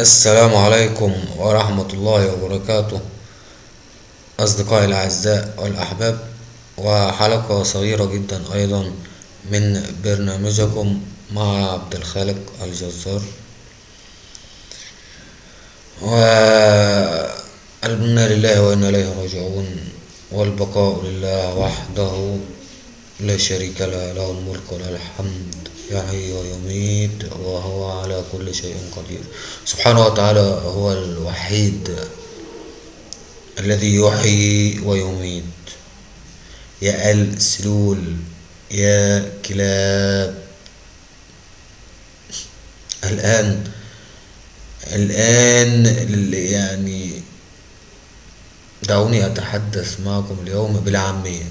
السلام عليكم ورحمة الله وبركاته، أصدقائي الأعزاء والأحباب، وحلقة صغيرة جدا أيضا من برنامجكم مع عبد الخالق الجزار. وقلبنا لله وإنا إليه راجعون، والبقاء لله وحده لا شريك له، له الملك وله الحمد، يحيي ويميت وهو على كل شيء قدير. سبحانه وتعالى هو الوحيد الذي يحيي ويميت. يا آل سلول، يا كلاب، الآن الآن يعني دعوني أتحدث معكم اليوم بالعامية،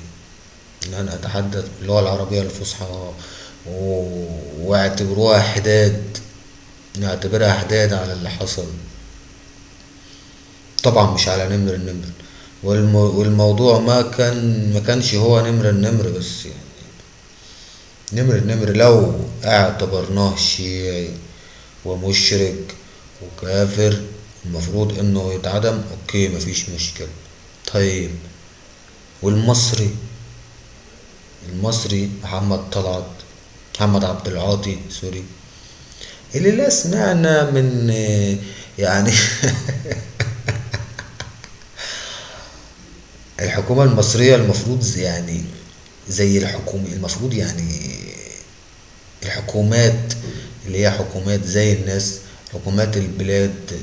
إن أنا أتحدث باللغة العربية الفصحى، واعتبروها حداد، نعتبرها حداد على اللي حصل. طبعا مش على نمر النمر، والموضوع ما كانش هو نمر النمر بس، يعني نمر النمر لو اعتبرناه شيعي ومشرك وكافر المفروض انه يتعدم، اوكي مفيش مشكلة. طيب، والمصري، المصري محمد عبد العاطي، سوري، اللي لا سمعنا من يعني الحكومة المصرية المفروض يعني زي الحكومة، المفروض يعني الحكومات اللي هي حكومات زي الناس، حكومات البلاد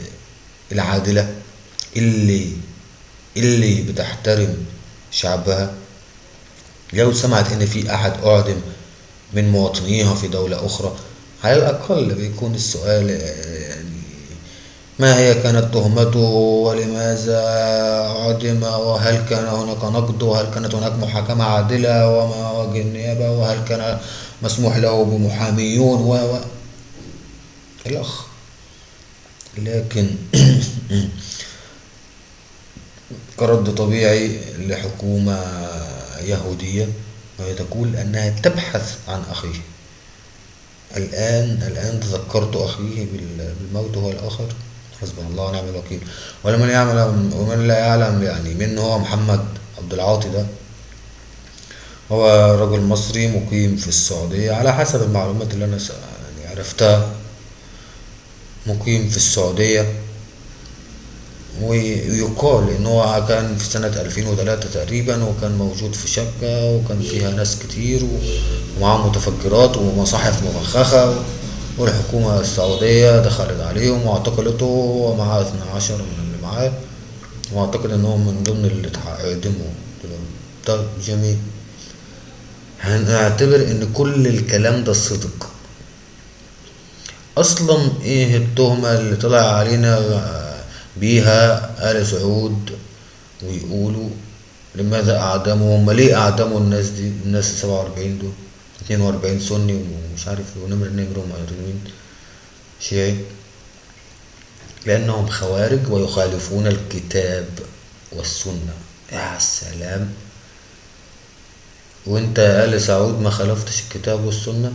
العادلة اللي بتحترم شعبها، لو سمعت ان في احد اعدم من مواطنيها في دولة اخرى، على الاقل بيكون السؤال يعني ما هي كانت تهمته، ولماذا عدم، وهل كان هناك نقد، وهل كانت هناك محاكمة عادلة، وما وجه النيابة، وهل كان مسموح له بمحاميون الأخ. لكن كرد طبيعي لحكومة يهودية وهي تقول أنها تبحث عن أخيه. الآن تذكرت أخيه بالموت، هو الآخر، حسبنا الله ونعم الوكيل. ومن لا يعلم يعني من هو محمد عبد العاطي ده. هو رجل مصري مقيم في السعودية على حسب المعلومات اللي أنا يعني عرفتها، مقيم في السعودية. ويقال إن هو كان في سنة 2003 تقريبا، وكان موجود في شقة وكان فيها ناس كتير ومعاهم متفجرات ومصاحف مفخخة، والحكومة السعودية دخلت عليهم واعتقلته ومعاه 12 من اللي معاه، واعتقد انهم من ضمن اللي اعدموا. طب جميل، هنعتبر ان كل الكلام ده صدق. اصلا ايه التهمة اللي طلع علينا بيها آل سعود ويقولوا لماذا اعدموا؟ هم ليه اعدموا الناس دي، الناس 47 دول، 42 سني ومش عارف ونمر نمر ومعرمين شيعي؟ لأنهم خوارج ويخالفون الكتاب والسنة. يا سلام، وانت يا آل سعود ما خالفتش الكتاب والسنة؟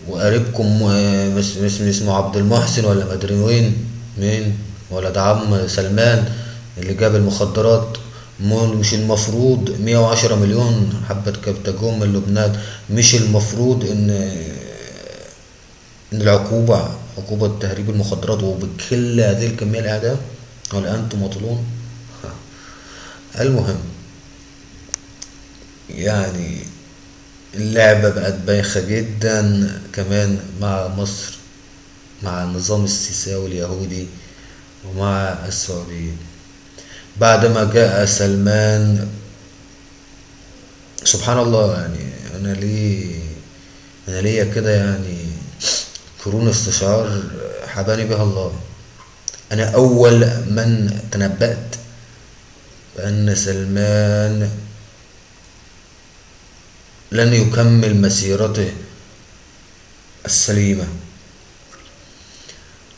وقريبكم اسمه عبد المحسن ولا مدري مين ولد عم سلمان اللي جاب المخدرات، مش المفروض 110 مليون حبة كبتاجون من لبنان؟ مش المفروض ان عقوبة تهريب المخدرات وبكل هذه الكمية الإعدام؟ ولا أنتم مطلون؟ المهم، يعني اللعبة بقت بايخة جدا كمان مع مصر، مع النظام السيساوي اليهودي ومع السعودية. بعدما جاء سلمان، سبحان الله، يعني أنا ليا كده يعني قرون استشعار حباني بها الله. أنا أول من تنبأت بأن سلمان لن يكمل مسيرته السليمة،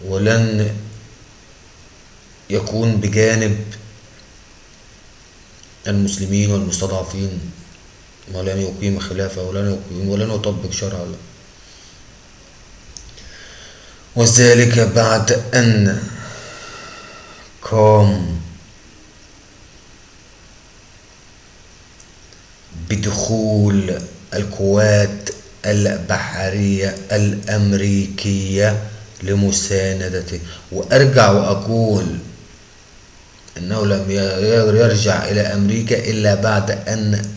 ولن يكون بجانب المسلمين والمستضعفين، ولن يقيم خلافة، ولن يطبق شرع الله. وذلك بعد أن قام بدخول القوات البحرية الأمريكية لمساندته. وأرجع وأقول أنه لم يرجع إلى أمريكا إلا بعد أن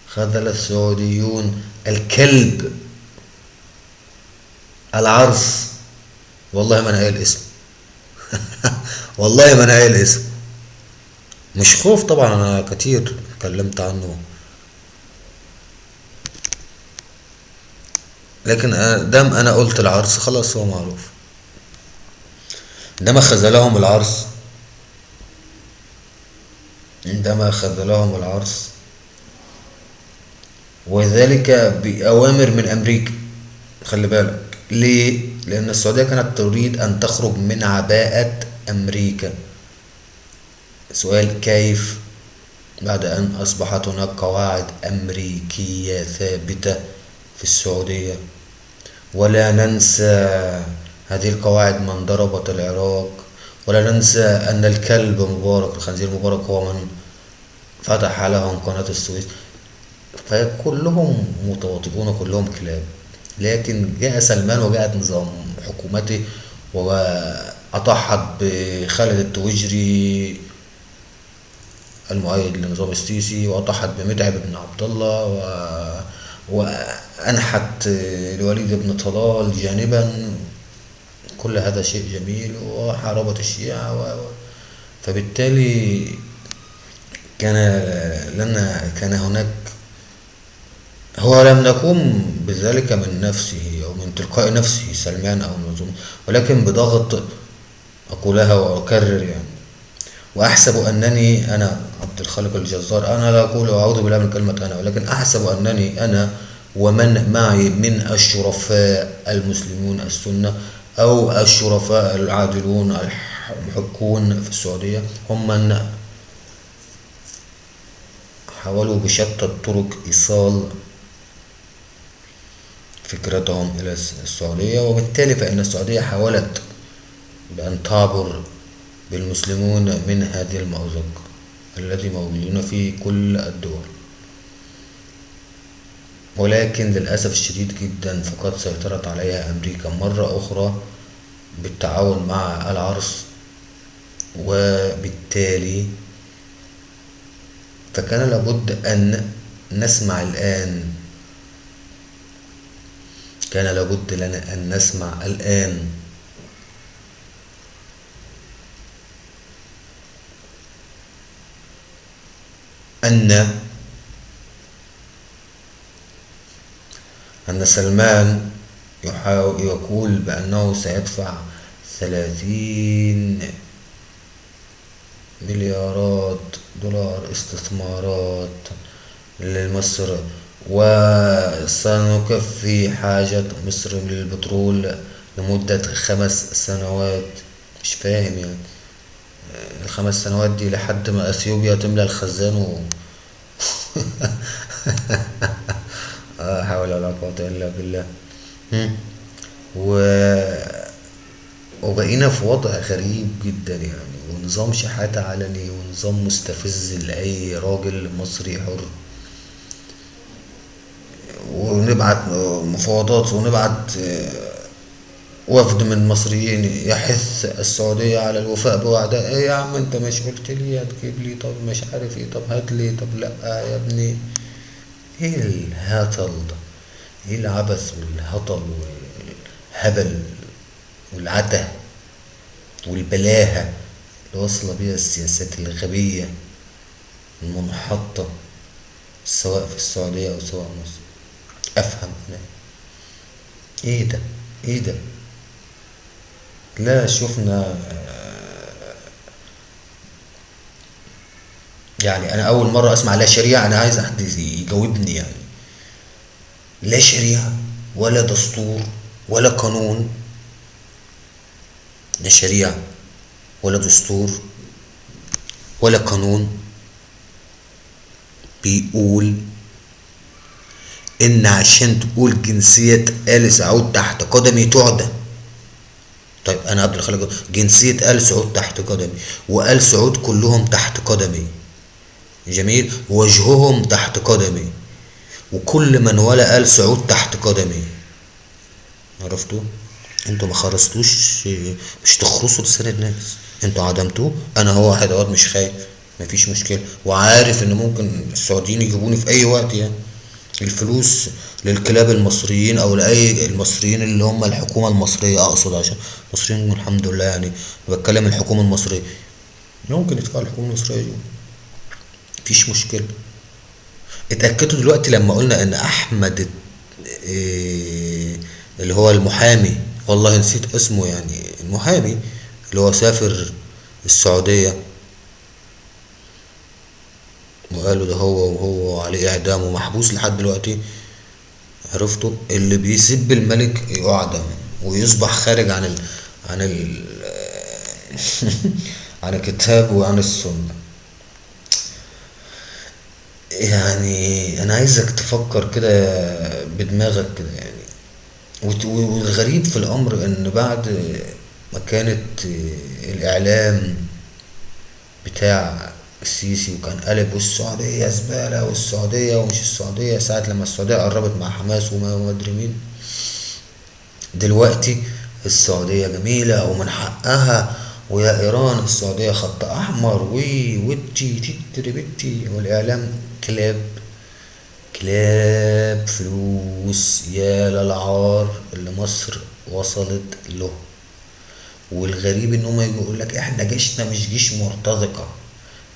خذل السعوديون الكلب العرس. والله ما أنا قايل اسم والله ما أنا قايل اسم، مش خوف طبعا، أنا كتير اتكلمت عنه، لكن دام أنا قلت العرس خلاص هو معروف. عندما خذلهم العرس عندما خذلهم العرس وذلك بأوامر من أمريكا. خلي بالك ليه؟ لأن السعودية كانت تريد أن تخرج من عباءة أمريكا. سؤال: كيف بعد أن أصبحت هناك قواعد أمريكية ثابتة في السعودية؟ ولا ننسى هذه القواعد من ضربت العراق، ولا ننسى أن الكلب مبارك، الخنزير مبارك، هو من فتح لهم قناة السويس. فكلهم متواطئون، كلهم كلاب. لكن جاء سلمان وجاءت نظام حكومته وأطاحت بخالد التويجري المؤيد لنظام السيسي، وأطاحت بمتعب بن عبد الله وأنحت الوليد بن طلال جانبا. كل هذا شيء جميل، وحاربت الشيعة فبالتالي كان هناك، هو لم يقوم بذلك من نفسه أو من تلقاء نفسه سلمان أو النظام، ولكن بضغط. أقولها وأكرر يعني، وأحسب أنني أنا عبد الخالق الجزار، أنا لا أقول أعوذ بالله من كلمة أنا، ولكن أحسب أنني أنا ومن معي من الشرفاء المسلمون السنة أو الشرفاء العادلون المحقون في السعودية هم من حاولوا بشتى الطرق إيصال فكرتهم إلى السعودية، وبالتالي فإن السعودية حاولت بأن تعبر بالمسلمون من هذه المأزق الذي موجودون في كل الدول. ولكن للأسف الشديد جدا فقد سيطرت عليها أمريكا مرة أخرى بالتعاون مع العرس، وبالتالي فكان لابد أن نسمع الآن، كان لابد لنا أن نسمع الآن أن سلمان يقول بأنه سيدفع 30 مليارات دولار استثمارات لمصر، وسنكفي حاجة مصر من البترول لمدة 5 سنوات. مش فاهم يعني ال5 سنوات دي لحد ما اثيوبيا تملى الخزان حول ولا قوة الا بالله. و... وبقينا في وضع غريب جدا يعني، ونظام شحاتة علني، ونظام مستفز لأي راجل مصري حر. ونبعت مفاوضات، ونبعت وفد من مصريين يحث السعودية على الوفاء بوعدها. ايه يا عم انت مش قلت لي هتجيب لي؟ طب مش عارف ايه، طب هات لي، طب لا يا ابني. ايه الهطل ده؟ ايه العبث والهطل والهبل والعته والبلاهة اللي واصلة بيها السياسات الغبية المنحطة سواء في السعودية أو سواء مصر؟ أفهم أنا إيه ده؟ إيه ده؟ لا شفنا يعني. أنا أول مرة أسمع لا شريعة، أنا عايز أحد يجاوبني يعني. لا شريعة ولا دستور ولا قانون، لا شريعة ولا دستور ولا قانون بيقول ان عشان تقول جنسية آل سعود تحت قدمي تعدى. طيب انا عبد الخالق، جنسية آل سعود تحت قدمي، وآل سعود كلهم تحت قدمي، جميل، وجههم تحت قدمي، وكل من ولا آل سعود تحت قدمي. عرفتوا؟ انتوا ما خرستوش، مش تخرصوا لسان الناس، انتوا عدمتوه. انا هو واحد اهوت مش خايف، مفيش مشكلة، وعارف ان ممكن السعوديين يجيبوني في اي وقت يعني. الفلوس للكلاب المصريين او لاي المصريين اللي هم الحكومة المصرية اقصد، عشان المصريين الحمد لله يعني، بتكلم الحكومة المصرية، ممكن يدفعوا الحكومة المصرية دي، مفيش مشكلة. اتأكدوا دلوقتي لما قلنا ان احمد اللي هو المحامي، والله نسيت اسمه يعني، المحامي اللي هو سافر السعودية وقالوا ده هو، وهو عليه اعدام ومحبوس لحد دلوقتي. عرفتوا؟ اللي بيسب الملك يعدم ويصبح خارج عن عن الكتاب وعن السنة. يعني انا عايزك تفكر كده بدماغك كده يعني. والغريب في الامر ان بعد ما كانت الاعلام بتاع السيسي وكان قلب والسعودية زبالة والسعودية ومش السعودية، ساعة لما السعودية قربت مع حماس وما ادري مين، دلوقتي السعودية جميلة ومن حقها، ويا إيران السعودية خط أحمر وتي تتري بتي، والإعلام كلاب، كلاب فلوس، يا للعار اللي مصر وصلت له. والغريب ان هم يجوا يقول لك احنا جيشنا مش جيش مرتزقه.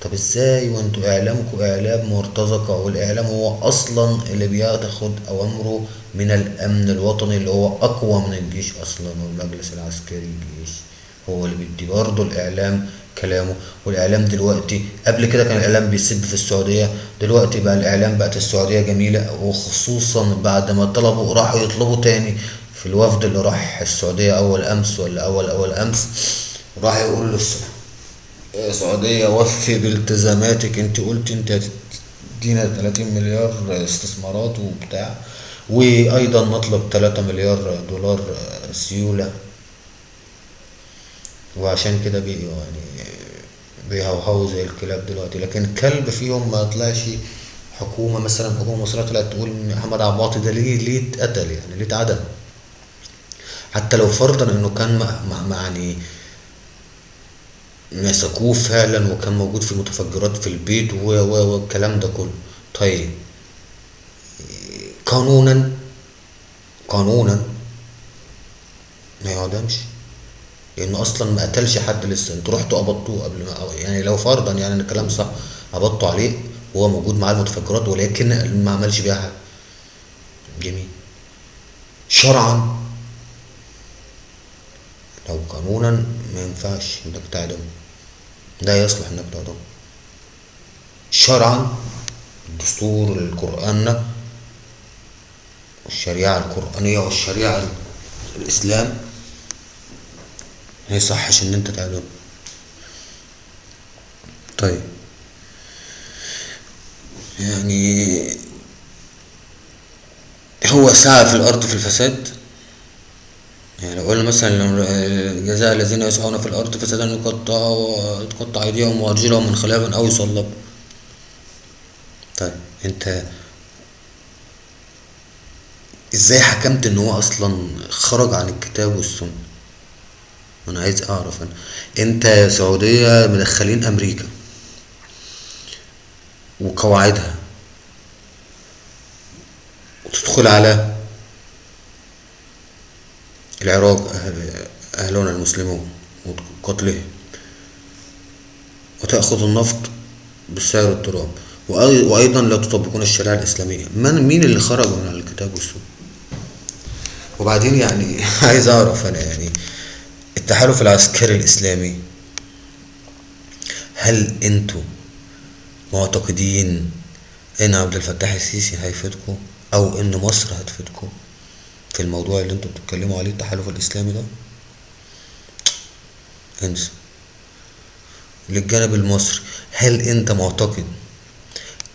طب ازاي وانتوا اعلامكم اعلام مرتزقه، والاعلام هو اصلا اللي بياخد اوامره من الامن الوطني اللي هو اقوى من الجيش اصلا، والمجلس العسكري الجيش هو اللي بيدي برضه الاعلام كلامه. والاعلام دلوقتي، قبل كده كان الاعلام بيسب في السعوديه، دلوقتي بقى الاعلام بقت السعوديه جميله، وخصوصا بعد ما طلبوا راحوا يطلبوا تاني في الوفد اللي راح السعوديه اول امس ولا اول امس، راح يقول له يا سعودية وفي بالتزاماتك، انت قلت انت هتدينا 30 مليار استثمارات وبتاع، وايضا نطلب 3 مليار دولار سيولة. وعشان كده بي يعني بيهوهوا زي الكلاب دلوقتي، لكن كلب فيهم ما طلعش. حكومة مثلا، حكومة مصرية طلعت تقول ان محمد عبد العاطي ده ليه اتقتل، يعني ليه اتعدم، حتى لو فرضا انه كان يعني مسكوه فعلا وكان موجود في متفجرات في البيت والكلام ده كله. طيب قانونا، قانونا ما يعدمش، لانه اصلا ما قتلش حد لسه، انتوا رحتوا قبضتوه قبل ما، يعني لو فرضا يعني ان الكلام صح، قبضتوا عليه وهو موجود معاه المتفجرات ولكن ما عملش بيها حاجه. جميل. شرعا لو قانونا ما ينفعش انك تعدم، لا يصلح انك تعدم شرعا. الدستور القرآن والشريعة القرآنية والشريعة الإسلام ما يصحش إن أنت تعدم. طيب يعني هو سعى في الأرض في الفساد، يعني لو قلنا مثلا جزاء الذين يسعون في الأرض فسادا تقطع أيديهم وأرجلهم من خلاف أو يصلب. طيب أنت إزاي حكمت إن هو أصلا خرج عن الكتاب والسنة؟ أنا عايز أعرف أنا. أنت يا سعودية مدخلين أمريكا وقواعدها، وتدخل على العراق أهلنا المسلمون وقتلهم، وتأخذ النفط بالسعر التراب، وأيضا لا تطبقون الشريعة الإسلامية. مين اللي خرج من الكتاب والسنة؟ وبعدين يعني عايز أعرف أنا يعني التحالف العسكري الإسلامي، هل أنتوا معتقدين إن عبد الفتاح السيسي هيفيدكم أو إن مصر هتفيدكم في الموضوع اللي انتوا بتتكلموا عليه التحالف الإسلامي ده؟ انسى. للجانب المصري، هل انت معتقد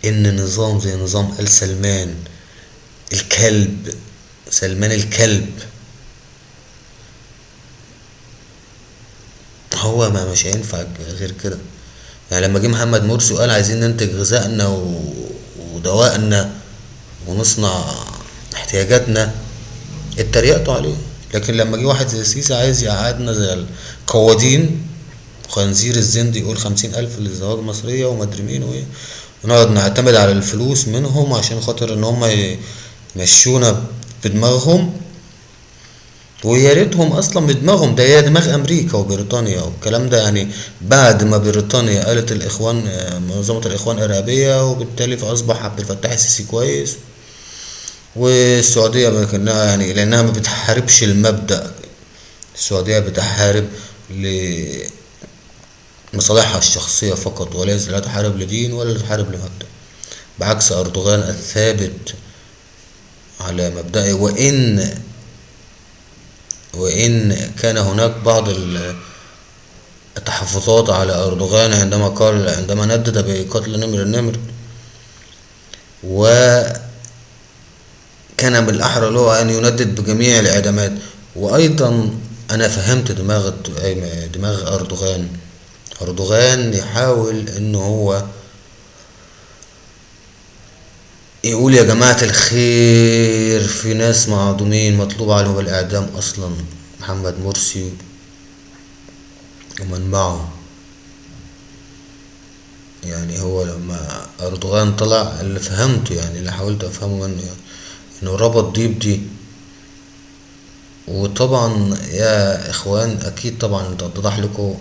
ان نظام زي نظام آل سلمان الكلب، سلمان الكلب. هو ما مش هينفع غير كده. يعني لما جه محمد مرسي وقال عايزين ننتج غذائنا ودوائنا ونصنع احتياجاتنا، اتريقتوا عليه. لكن لما جه واحد زي السيسي عايز يقعدنا زي القوادين، خنزير الزند، يقول 50,000 للزواج مصرية ومدري مين وايه، ونقعد نعتمد على الفلوس منهم عشان خاطر ان هم يمشونا بدماغهم. ويا ريتهم اصلا بدماغهم، ده هي دماغ امريكا وبريطانيا والكلام ده. يعني بعد ما بريطانيا قالت الاخوان منظمة الاخوان ارهابية، وبالتالي فاصبح عبد الفتاح السيسي كويس. والسعودية لكنها يعني لانها ما بتحاربش المبدأ، السعودية بتحارب لمصالحها الشخصية فقط، وليس لا تحارب لدين ولا تحارب لمبدأ، بعكس أردوغان الثابت على مبدأه. وإن كان هناك بعض التحفظات على أردوغان عندما ندد بقتل نمر النمر، وكان من الأحرى له أن يندد بجميع الإعدامات. وأيضا أنا فهمت دماغ أردوغان يحاول إن هو يقول يا جماعة الخير، في ناس معدومين مطلوب عليهم الإعدام أصلا، محمد مرسي ومن معه. يعني هو لما أردوغان طلع، اللي فهمته يعني اللي حاولت أفهمه منه يعني إنه ربط دي بدي. وطبعا يا إخوان أكيد طبعا اتضح لكم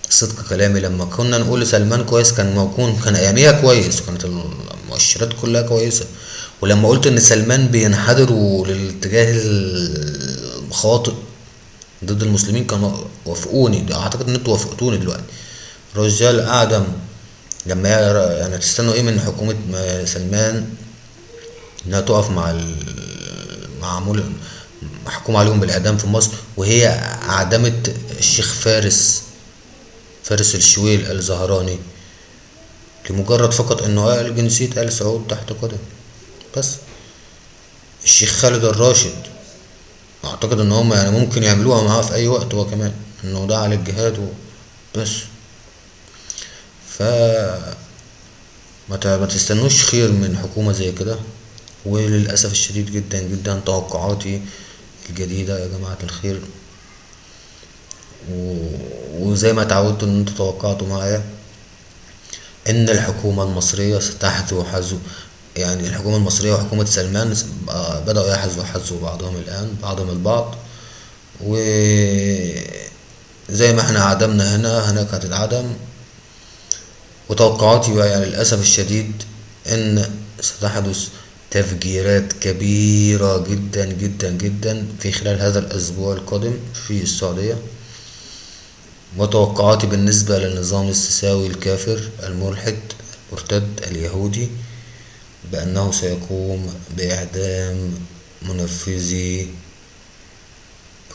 صدق كلامي لما كنا نقول سلمان كويس، كان أياميها كويس، وكانت المؤشرات كلها كويسة. ولما قلت ان سلمان بينحدروا للاتجاه الخاطئ ضد المسلمين، كانوا وافقوني. اعتقد ان انتوا وافقتوني دلوقتي. الرجال اعدم لما يعني تستنوا ايه من حكومة سلمان انها تقف مع معمول محكوم عليهم بالاعدام في مصر، وهي اعدمت الشيخ فارس الشويل الزهراني لمجرد فقط انه قال جنسية آل سعود تحت قدم. بس الشيخ خالد الراشد اعتقد ان هم يعني ممكن يعملوها معاه في اي وقت هو كمان، انه دعا للجهاد بس. ف ما تستنوش خير من حكومة زي كده. وللأسف الشديد جدا جدا توقعاتي الجديدة يا جماعة الخير، وزي ما تعودتوا ان انتوا توقعتوا معايا، ان الحكومة المصرية ستحذو حذو. يعني الحكومة المصرية وحكومة سلمان بدأوا يحذو بعضهم الآن، بعضهم البعض. وزي ما احنا عدمنا هناك هتتعدم. وتوقعاتي بقى يعني للأسف الشديد ان ستحدث تفجيرات كبيرة جدا جدا جدا في خلال هذا الأسبوع القادم في السعودية. وتوقعاتي بالنسبة للنظام السيساوي الكافر الملحد المرتد اليهودي بأنه سيقوم بإعدام منفذي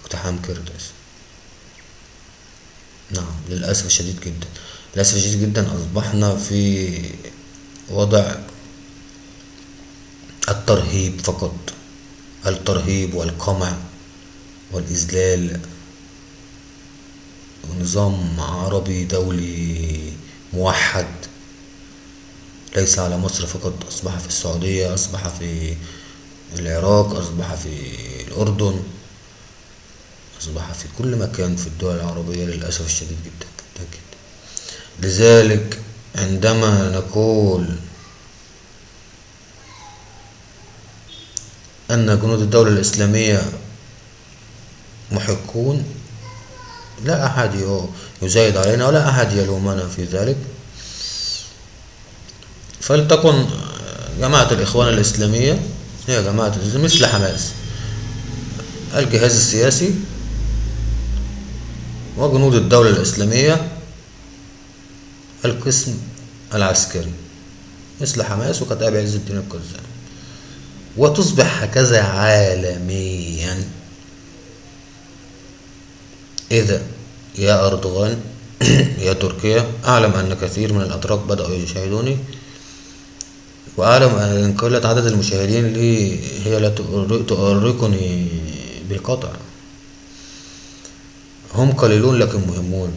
اقتحام كرداس. نعم، للأسف الشديد جدا، للأسف الشديد جدا أصبحنا في وضع الترهيب فقط، الترهيب والقمع والإذلال. ونظام عربي دولي موحد ليس على مصر فقط، أصبح في السعودية، أصبح في العراق، أصبح في الأردن، أصبح في كل مكان في الدول العربية للأسف الشديد جدا جدا جدا. لذلك عندما نقول أن جنود الدولة الإسلامية محقون، لا أحد يزايد علينا ولا أحد يلومنا في ذلك. فلتكن جماعة الإخوان الإسلامية هي جماعة مثل حماس، الجهاز السياسي وجنود الدولة الإسلامية القسم العسكري، مثل حماس وكتائب عز الدين القزام، وتصبح هكذا عالميا. إذا يا أردوغان يا تركيا، أعلم أن كثير من الأتراك بدأوا يشاهدوني، وأعلم أن قلة عدد المشاهدين لي هي لا تؤرقني بالقطع. هم قليلون لكن مهمون.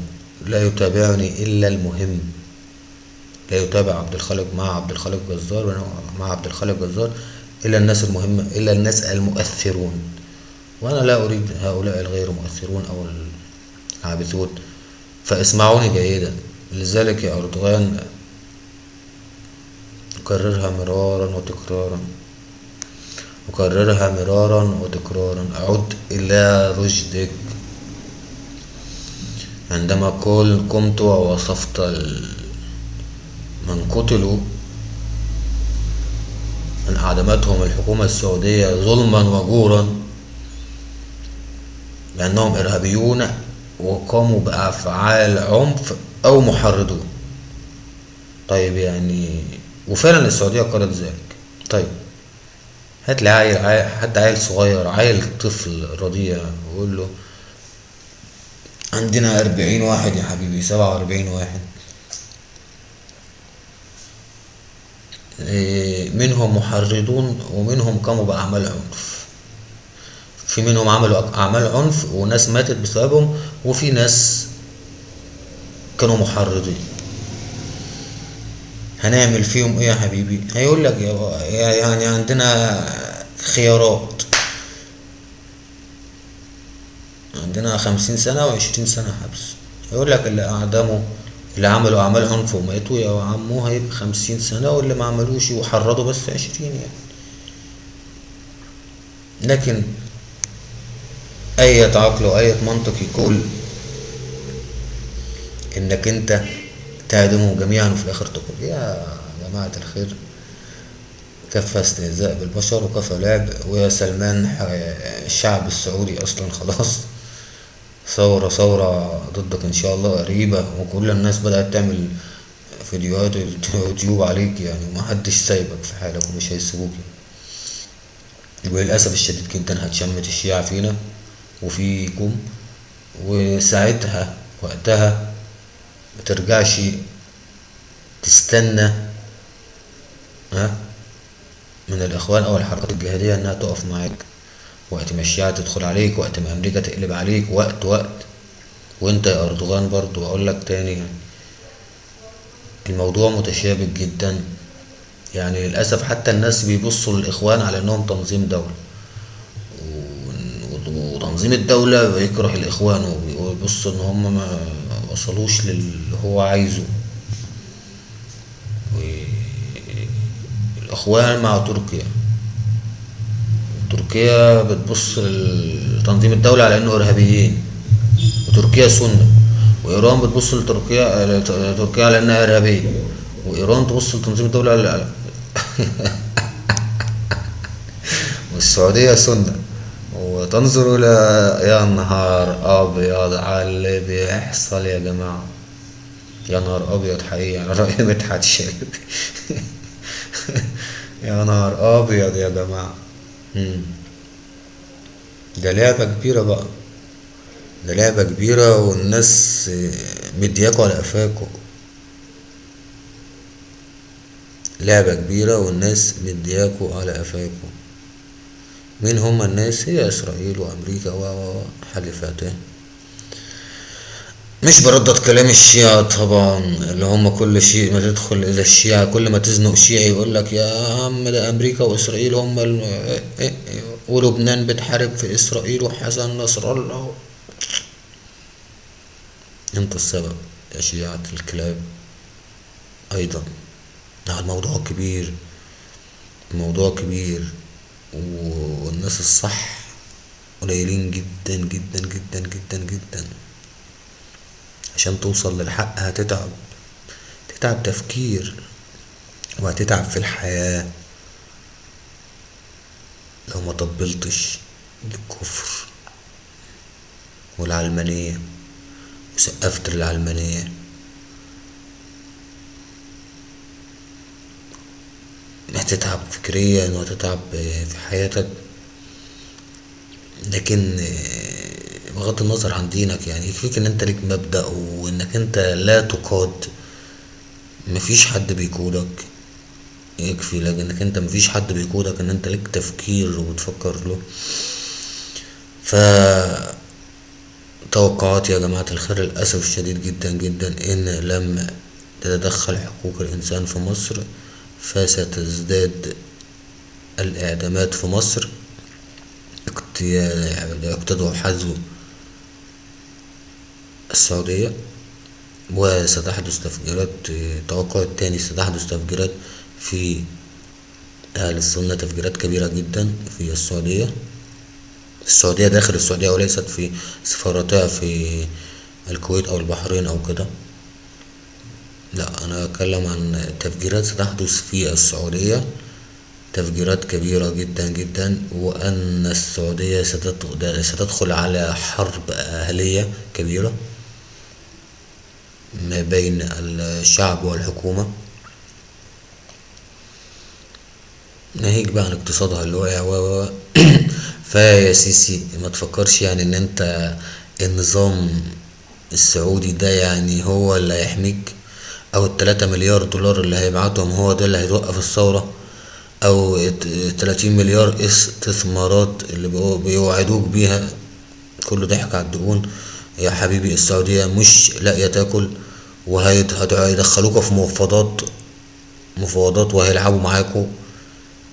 لا يتابعني إلا المهم. لا يتابع عبد الخالق مع عبد الخالق جزار مع عبد الخالق جزار إلا الناس المهمة، إلا الناس المؤثرون. وأنا لا أريد هؤلاء الغير مؤثرون أو العابثون. فاسمعوني جيدا. لذلك يا أردوغان أكررها مرارا وتكرارا، أكررها مرارا وتكرارا. عد إلى رشدك. عندما قمت ووصفت من قتلوا، من أعدمتهم الحكومة السعودية ظلما وجورا لأنهم إرهابيون وقاموا بأفعال عنف أو محرضون. طيب يعني وفعلا السعودية قالت ذلك. طيب هات لي حد عيل صغير، عيل طفل رضيع، وقول له عندنا 40 واحد يا حبيبي، 47 واحد، منهم محرضون ومنهم قاموا بأعمال عنف. في منهم عملوا أعمال عنف وناس ماتت بسببهم، وفي ناس كانوا محرضين. هنعمل فيهم ايه يا حبيبي؟ هيقول لك يعني عندنا خيارات، عندنا 50 سنة و20 سنة حبس. هيقول لك اللي أعدموا، اللي عملوا أعمال عنف وماتوا يا عمو هيبقى 50 سنة، واللي ما عملوش وحرضوا بس 20 يعني. لكن أي عقل وأي منطق يقول إنك أنت تعدمهم جميعا وفي الآخر تقول يا جماعة الخير كفى استهزاء بالبشر وكفى لعب. ويا سلمان الشعب السعودي أصلا خلاص ثورة ضدك إن شاء الله قريبة، وكل الناس بدأت تعمل فيديوهات يوتيوب عليك يعني، ومحدش سايبك في حالك ومش هيسيبوك. وللأسف الشديد جدا هتشمت الشيعة فينا وفيكم، وساعتها وقتها مترجعش تستنى من الإخوان أو الحركات الجهادية إنها تقف معاك وقت ما الشيعة تدخل عليك، وقت ما أمريكا تقلب عليك، وقت وانت يا أردوغان برضو أقول لك تاني يعني الموضوع متشابك جدا. يعني للأسف حتى الناس بيبصوا للإخوان على إنهم تنظيم دولة، وتنظيم الدولة بيكره الإخوان ويبص إن هم ما وصلوش للي هو عايزه. الإخوان مع تركيا بتبص لتنظيم الدولة على إنه إرهابيين، وتركيا سنة. وإيران بتبص تركيا على إنها إرهابية، وإيران تبص لتنظيم الدولة على والسعودية سنة وتنظر إلى. يا نهار أبيض على اللي بيحصل يا جماعة، يا نهار أبيض حقيقي على رأي مدحت شلبي. يا نهار أبيض يا جماعة. ده لعبة كبيرة بقى، ده لعبة كبيرة، والناس مدياكوا على قفاكوا. لعبة كبيرة والناس مدياكوا على قفاكوا. مين هم الناس؟ هي إسرائيل وأمريكا وحليفاتها. مش بردد كلام الشيعة طبعا، اللي هم كل شيء ما تدخل إذا الشيعة كل ما تزنق شيعي يقولك يا عم ده أمريكا وإسرائيل هم ولبنان بتحارب في إسرائيل وحسن نصر الله. انت السبب يا شيعة الكلاب. أيضا الموضوع كبير، الموضوع كبير، والناس الصح قليلين جدا جدا جدا جدا جدا. عشان توصل للحق هتتعب تفكير، وهتتعب في الحياة لو ما طبلتش للكفر والعلمانية وسقفت للعلمانية. هتتعب فكريا وهتتعب في حياتك. لكن بغض النظر عن دينك يعني يكفيك ان انت ليك مبدأ، وانك انت لا تقاد، مفيش حد بيقودك. يكفي، لكنك انت مفيش حد بيقودك ان انت لك تفكير وبتفكر له. ف توقعاتي يا جماعة الخير للأسف الشديد جدا جدا إن لما تتدخل حقوق الإنسان في مصر فستزداد الإعدامات في مصر، يقتضوا حذو السعودية، وستحدث تفجيرات. توقع التاني ستحدث تفجيرات في أهل السنة، تفجيرات كبيرة جدا في السعودية داخل السعودية، وليست في سفارتها في الكويت أو البحرين أو كده. لا، أنا أتكلم عن تفجيرات ستحدث في السعودية، تفجيرات كبيرة جدا جدا، وأن السعودية ستدخل على حرب أهلية كبيرة ما بين الشعب والحكومة، ناهيك بقى عن اقتصادها اللي واقع فيا سيسي ما تفكرش يعني ان انت النظام السعودي ده يعني هو اللي هيحميك، او ال3 مليار دولار اللي هيبعتهم هو ده اللي هيوقف الثورة، او 30 مليار استثمارات اللي بيوعدوك بيها، كله ضحك على الدقون. يا حبيبي السعودية مش لاقية تاكل، وهيدخلوك في مفاوضات وهيلعبوا معاكوا.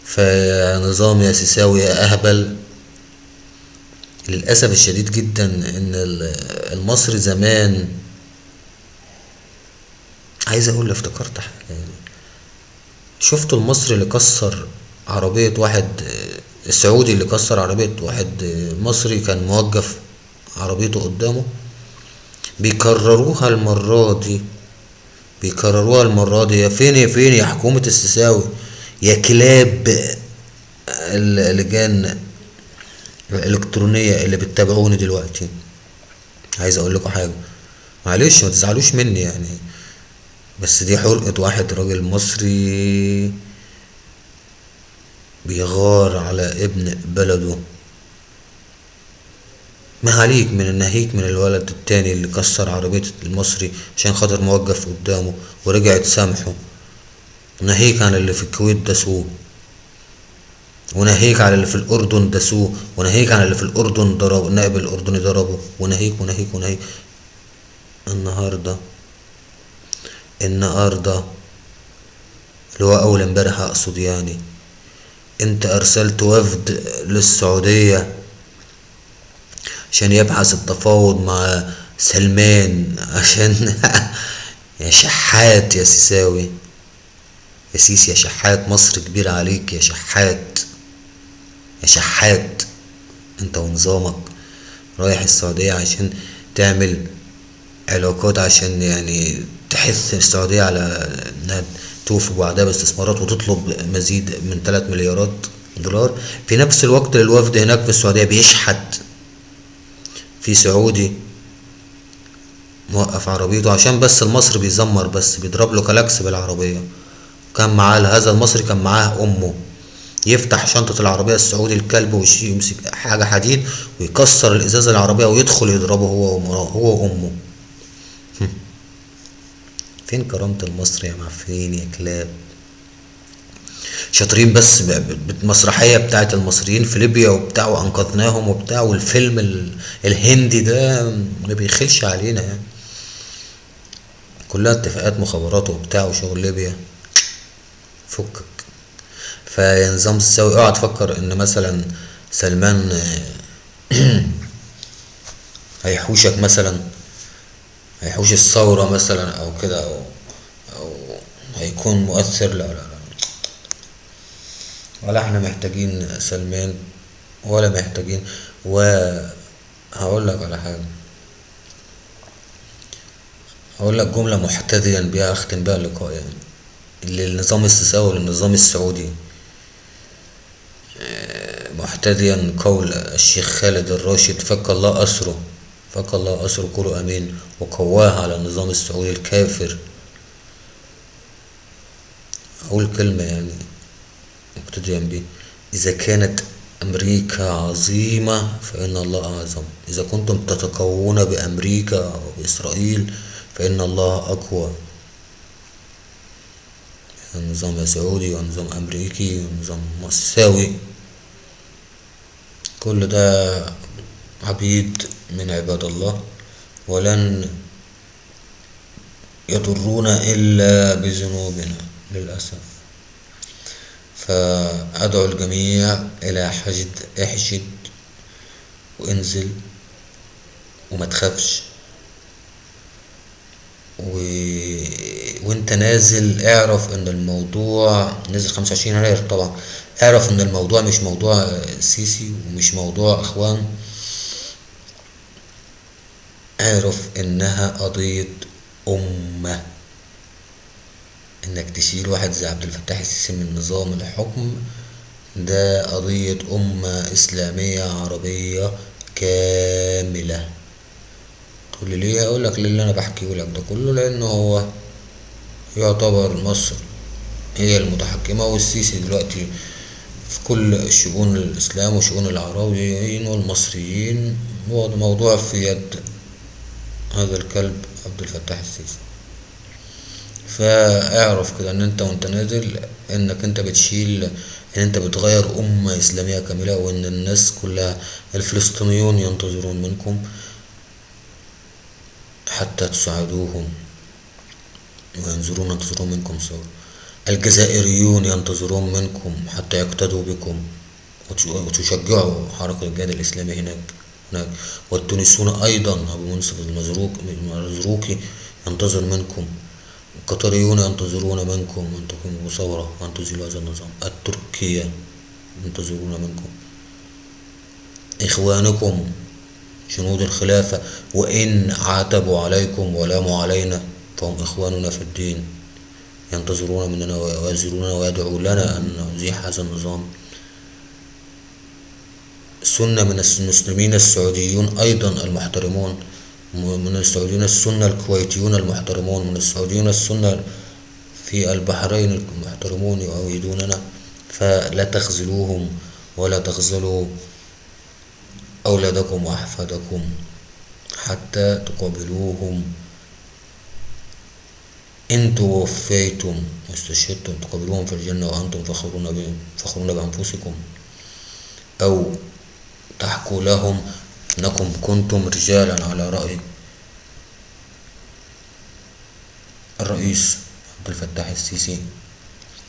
فنظام يا سيساوي يا اهبل. للأسف الشديد جدا ان المصري زمان، عايز اقول افتكرت حاجة يعني. شفتوا المصري اللي كسر عربية واحد، السعودي اللي كسر عربية واحد مصري كان موقف عربيته قدامه؟ بيكرروها المرة دي. يا فين يا فين يا حكومة السيساوي يا كلاب اللجان الإلكترونية اللي بتتابعوني دلوقتي. عايز اقول لكم حاجة، معلش ما تزعلوش مني يعني، بس دي حرقة واحد راجل مصري بيغار على ابن بلده. ما عليك من الناهيك من الولد التاني اللي كسر عربية المصري عشان خاطر موقف قدامه ورجع تسامحه، وناهيك عن اللي في الكويت دسوه، وناهيك على اللي في الأردن دسوه، وناهيك عن اللي في الأردن ضرب النائب الأردني ضربه، وناهيك وناهيك وناهيك. النهاردة اللي هو أول امبارح أقصد يعني، انت أرسلت وفد للسعودية عشان يبحث التفاوض مع سلمان عشان يا شحات يا سيساوي، يا سيسي يا شحات، مصر كبيرة عليك يا شحات، يا شحات. انت ونظامك رايح السعودية عشان تعمل علاقات، عشان يعني تحث السعودية على انها توفي بوعدها باستثمارات وتطلب مزيد من 3 مليارات دولار. في نفس الوقت الوفد هناك في السعودية بيشحت في سعودي موقف عربيته عشان بس المصري بيزمر، بس بيضرب له كلاكس بالعربية. كان معاه هذا المصري كان معاه أمه، يفتح شنطة العربية السعودي الكلب ويشي يمسك حاجة حديد ويكسر الإزاز العربية ويدخل يضربه هو وأمه. فين كرامة المصري يا معفنين يا كلاب؟ شاطرين بس بالمسرحية بتاعت المصريين في ليبيا وبتاع وأنقذناهم وبتاع، والفيلم الهندي ده ما بيخلش علينا يعني، كلها اتفاقات مخابرات وبتاع وشغل ليبيا. فكك. فيا نظام السوي اوعى تفكر ان مثلا سلمان هيحوشك مثلا، هيحوش الثورة مثلا او كده، او هيكون مؤثر. لا لا لا، ولا احنا محتاجين سلمان ولا محتاجين. وهقول لك على حاجة، هقول لك جملة محتذيا بيها اختم بيها اللقاء يعني، للنظام السيساوي وللنظام السعودي، محتذيا قول الشيخ خالد الراشد فك الله أسره، فك الله أسره قولوا أمين، وقواه على النظام السعودي الكافر. أقول كلمة يعني مقتديا بيه: إذا كانت أمريكا عظيمة فإن الله أعظم، إذا كنتم تتقوون بأمريكا وبإسرائيل فإن الله أقوى. نظام سعودي ونظام أمريكي ونظام مأساوي، كل ده عبيد من عباد الله، ولن يضرونا إلا بذنوبنا للأسف. فأدعو الجميع إلى احشد وانزل وما تخافش، وانت نازل اعرف ان الموضوع نزل 25 يناير طبعا، اعرف ان الموضوع مش موضوع سيسي ومش موضوع اخوان، اعرف انها قضية امة، انك تشيل واحد زي عبد الفتاح السيسي من نظام الحكم، ده قضية امة اسلامية عربية كاملة. تقول لي ليه؟ اقول لك للي انا بحكيه لك ده كله، لانه هو يعتبر مصر هي المتحكمة، والسيسي دلوقتي في كل شؤون الإسلام وشؤون العربيين والمصريين، هو موضوع في يد هذا الكلب عبد الفتاح السيسي. فاعرف كده ان انت وانت نازل انك انت بتشيل، ان انت بتغير أمة إسلامية كاملة، وان الناس كلها، الفلسطينيون ينتظرون منكم حتى تساعدوهم ينتظرون منكم صور، الجزائريون ينتظرون منكم حتى يقتدوا بكم وتشجعوا حركة الجهاد الإسلامي هناك. والتونسيون أيضا، أبو منصف المزروكي ينتظر منكم، القطريون ينتظرون منكم أن تقوموا بثورة وأن تزيلوا هذا النظام، التركية ينتظرون منكم، إخوانكم جنود الخلافة وإن عاتبوا عليكم ولاموا علينا فهم إخواننا في الدين، ينتظرون مننا ويؤازروننا ويدعوا لنا أن نزيح هذا النظام. سنة من المسلمين السعوديون أيضا المحترمون، من السعوديين السنة الكويتيون المحترمون، من السعوديين السنة في البحرين المحترمون يؤيدوننا، فلا تخذلوهم ولا تخذلوا أولادكم وأحفادكم حتى تقابلوهم. إن توفيتم واستشهدتم تقابلوهم في الجنة وأنتم فخرون بأنفسكم، أو تحكوا لهم أنكم كنتم رجالا على رأي الرئيس عبد الفتاح السيسي،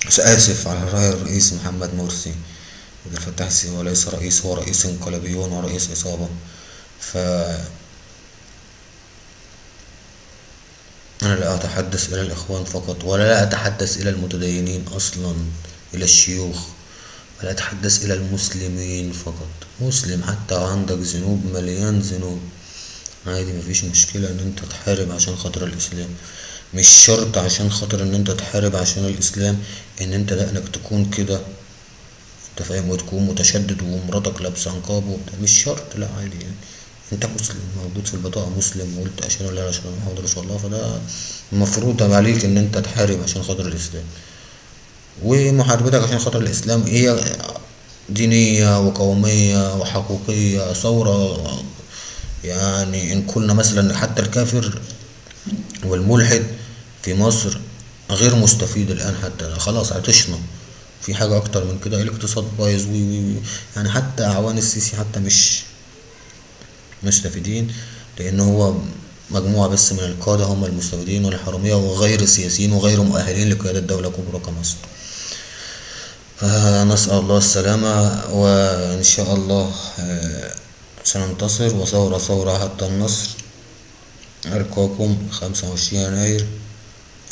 آسف، على رأي الرئيس محمد مرسي. عبد الفتاح السيسي وليس رئيس، هو رئيس انقلابيون ورئيس عصابة. أنا لا أتحدث إلى الإخوان فقط، ولا لا أتحدث إلى المتدينين أصلا، إلى الشيوخ، ولا أتحدث إلى المسلمين فقط. مسلم حتى عندك ذنوب، مليان ذنوب، عادي، مفيش مشكلة إن أنت تحارب عشان خاطر الإسلام. مش شرط عشان خاطر إن أنت تحارب عشان الإسلام إن أنت دقنك تكون كده، أنت فاهم، وتكون متشدد ومراتك لابسة نقاب وبتاع، مش شرط، لا عادي يعني. انت مسلم موجود في البطاقة مسلم وقلت اشهد ان لا اله الا الله محمد رسول الله، فده المفروض عليك ان انت تحارب عشان خاطر الاسلام. ومحاربتك عشان خاطر الاسلام هي دينية وقومية وحقوقية ثورة. يعني ان قلنا مثلا حتى الكافر والملحد في مصر غير مستفيد الان، حتى خلاص عطشنا في حاجة اكتر من كده، الاقتصاد بايظ يعني حتى اعوان السيسي حتى مش مستفيدين، لان هو مجموعة بس من القادة هم المستفيدين والحرامية وغير السياسيين وغير مؤهلين لقيادة دولة كبرى كمصر. فنسأل الله السلامة، وإن شاء الله سننتصر، وثورة حتى النصر. ألقاكم 25 يناير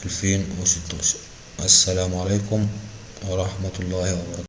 2016. السلام عليكم ورحمة الله وبركاته.